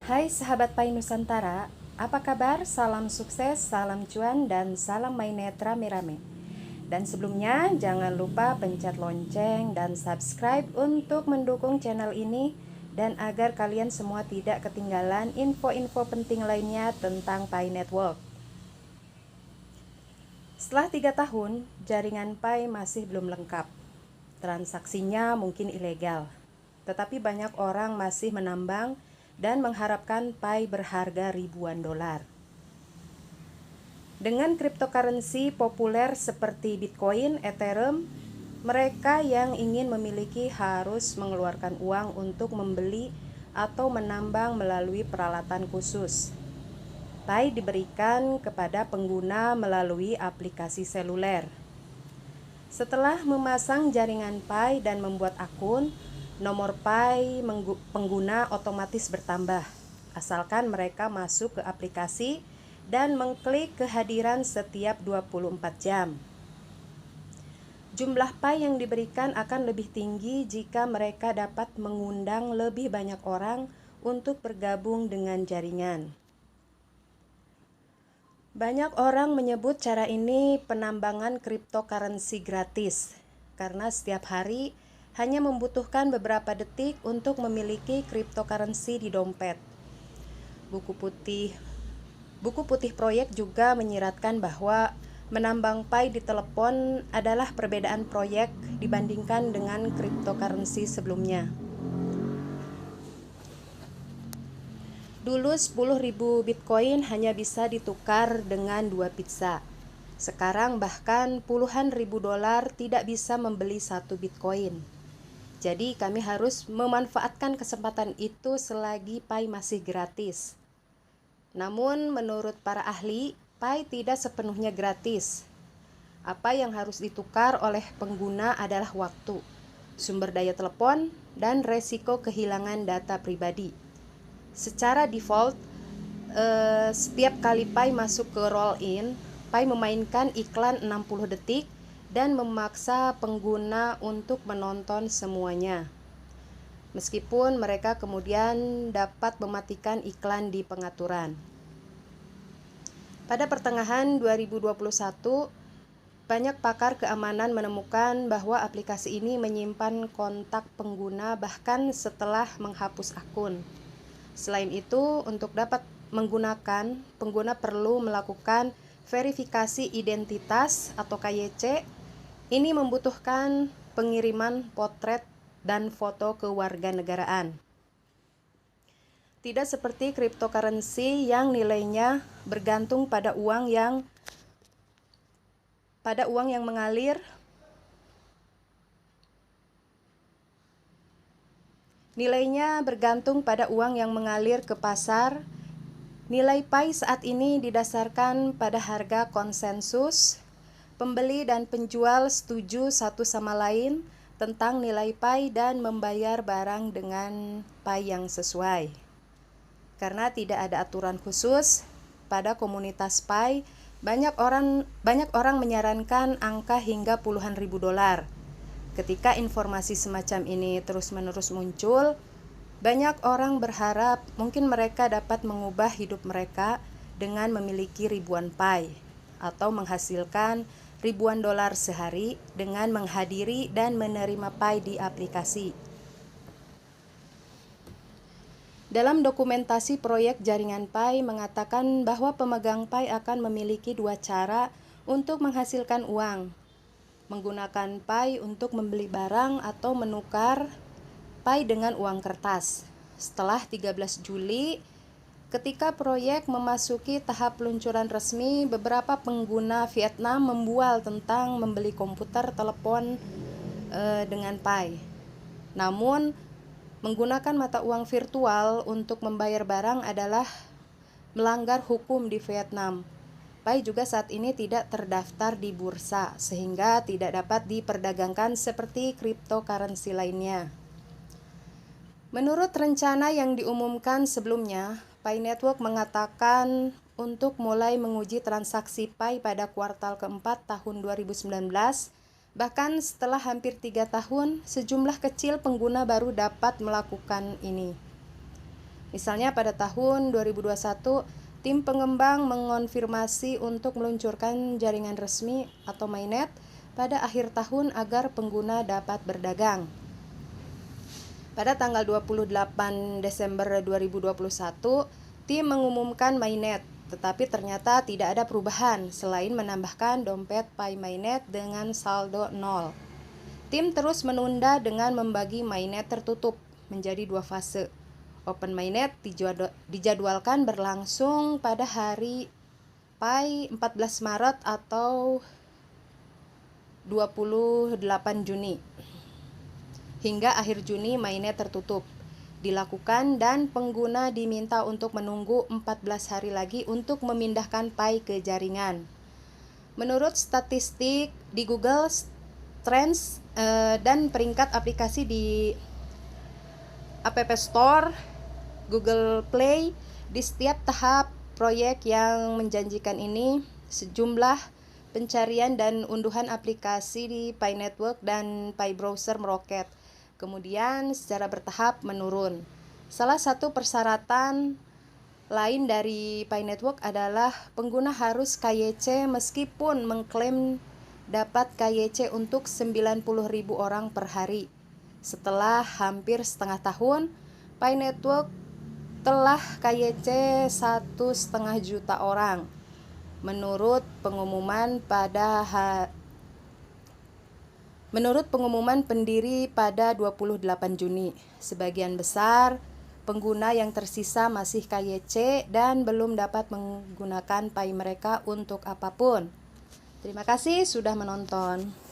Hai sahabat Pai Nusantara, apa kabar? Salam sukses, salam cuan, dan salam mainnet rame-rame. Dan sebelumnya jangan lupa pencet lonceng dan subscribe untuk mendukung channel ini dan agar kalian semua tidak ketinggalan info-info penting lainnya tentang Pai Network. Setelah 3 tahun, jaringan Pai masih belum lengkap. Transaksinya mungkin ilegal, tetapi banyak orang masih menambang dan mengharapkan Pai berharga ribuan dolar. Dengan cryptocurrency populer seperti Bitcoin, Ethereum, mereka yang ingin memiliki harus mengeluarkan uang untuk membeli atau menambang melalui peralatan khusus. Pai diberikan kepada pengguna melalui aplikasi seluler. Setelah memasang jaringan Pai dan membuat akun, nomor Pai pengguna otomatis bertambah, asalkan mereka masuk ke aplikasi dan mengklik kehadiran setiap 24 jam. Jumlah Pai yang diberikan akan lebih tinggi jika mereka dapat mengundang lebih banyak orang untuk bergabung dengan jaringan. Banyak orang menyebut cara ini penambangan cryptocurrency gratis, karena setiap hari hanya membutuhkan beberapa detik untuk memiliki cryptocurrency di dompet. Buku putih proyek juga menyiratkan bahwa menambang Pai di telepon adalah perbedaan proyek dibandingkan dengan cryptocurrency sebelumnya. Dulu 10.000 Bitcoin hanya bisa ditukar dengan 2 pizza. Sekarang bahkan puluhan ribu dolar tidak bisa membeli 1 Bitcoin. Jadi kami harus memanfaatkan kesempatan itu selagi Pai masih gratis. Namun menurut para ahli, Pai tidak sepenuhnya gratis. Apa yang harus ditukar oleh pengguna adalah waktu, sumber daya telepon, dan resiko kehilangan data pribadi. Secara default, setiap kali Pai masuk ke roll-in, Pai memainkan iklan 60 detik dan memaksa pengguna untuk menonton semuanya. Meskipun mereka kemudian dapat mematikan iklan di pengaturan. Pada pertengahan 2021, banyak pakar keamanan menemukan bahwa aplikasi ini menyimpan kontak pengguna bahkan setelah menghapus akun. Selain itu, untuk dapat menggunakan, pengguna perlu melakukan verifikasi identitas atau KYC. Ini membutuhkan pengiriman potret dan foto kewarganegaraan. Tidak seperti cryptocurrency yang nilainya bergantung pada uang yang mengalir ke pasar. Nilai Pai saat ini didasarkan pada harga konsensus. Pembeli dan penjual setuju satu sama lain tentang nilai Pai dan membayar barang dengan Pai yang sesuai. Karena tidak ada aturan khusus pada komunitas Pai, banyak orang menyarankan angka hingga puluhan ribu dolar. Ketika informasi semacam ini terus-menerus muncul, banyak orang berharap mungkin mereka dapat mengubah hidup mereka dengan memiliki ribuan Pai atau menghasilkan ribuan dolar sehari dengan menghadiri dan menerima Pai di aplikasi. Dalam dokumentasi proyek jaringan Pai mengatakan bahwa pemegang Pai akan memiliki 2 cara untuk menghasilkan uang. Menggunakan Pai untuk membeli barang atau menukar Pai dengan uang kertas. Setelah 13 Juli, ketika proyek memasuki tahap peluncuran resmi, beberapa pengguna Vietnam membual tentang membeli komputer telepon dengan Pai. Namun, menggunakan mata uang virtual untuk membayar barang adalah melanggar hukum di Vietnam. Pai juga saat ini tidak terdaftar di bursa, sehingga tidak dapat diperdagangkan seperti cryptocurrency lainnya. Menurut rencana yang diumumkan sebelumnya, Pai Network mengatakan untuk mulai menguji transaksi Pai pada kuartal keempat tahun 2019. Bahkan setelah hampir 3 tahun, sejumlah kecil pengguna baru dapat melakukan ini. Misalnya pada tahun 2021, tim pengembang mengonfirmasi untuk meluncurkan jaringan resmi atau mainnet pada akhir tahun agar pengguna dapat berdagang. Pada tanggal 28 Desember 2021, tim mengumumkan mainnet, tetapi ternyata tidak ada perubahan selain menambahkan dompet Pi Mainnet dengan saldo 0. Tim terus menunda dengan membagi mainnet tertutup menjadi 2 fase. Open Mainnet dijadwalkan berlangsung pada hari Pi 14 Maret atau 28 Juni. Hingga akhir Juni mainnet tertutup dilakukan dan pengguna diminta untuk menunggu 14 hari lagi untuk memindahkan Pi ke jaringan. Menurut statistik di Google Trends dan peringkat aplikasi di App Store, Google Play, di setiap tahap proyek yang menjanjikan ini, sejumlah pencarian dan unduhan aplikasi di Pi Network dan Pi Browser meroket, kemudian secara bertahap menurun. Salah satu persyaratan lain dari Pi Network adalah pengguna harus KYC meskipun mengklaim dapat KYC untuk 90.000 orang per hari. Setelah hampir setengah tahun, Pi Network telah KYC 1,5 juta orang. Menurut pengumuman pendiri pada 28 Juni, sebagian besar pengguna yang tersisa masih KYC dan belum dapat menggunakan Pi mereka untuk apapun. Terima kasih sudah menonton.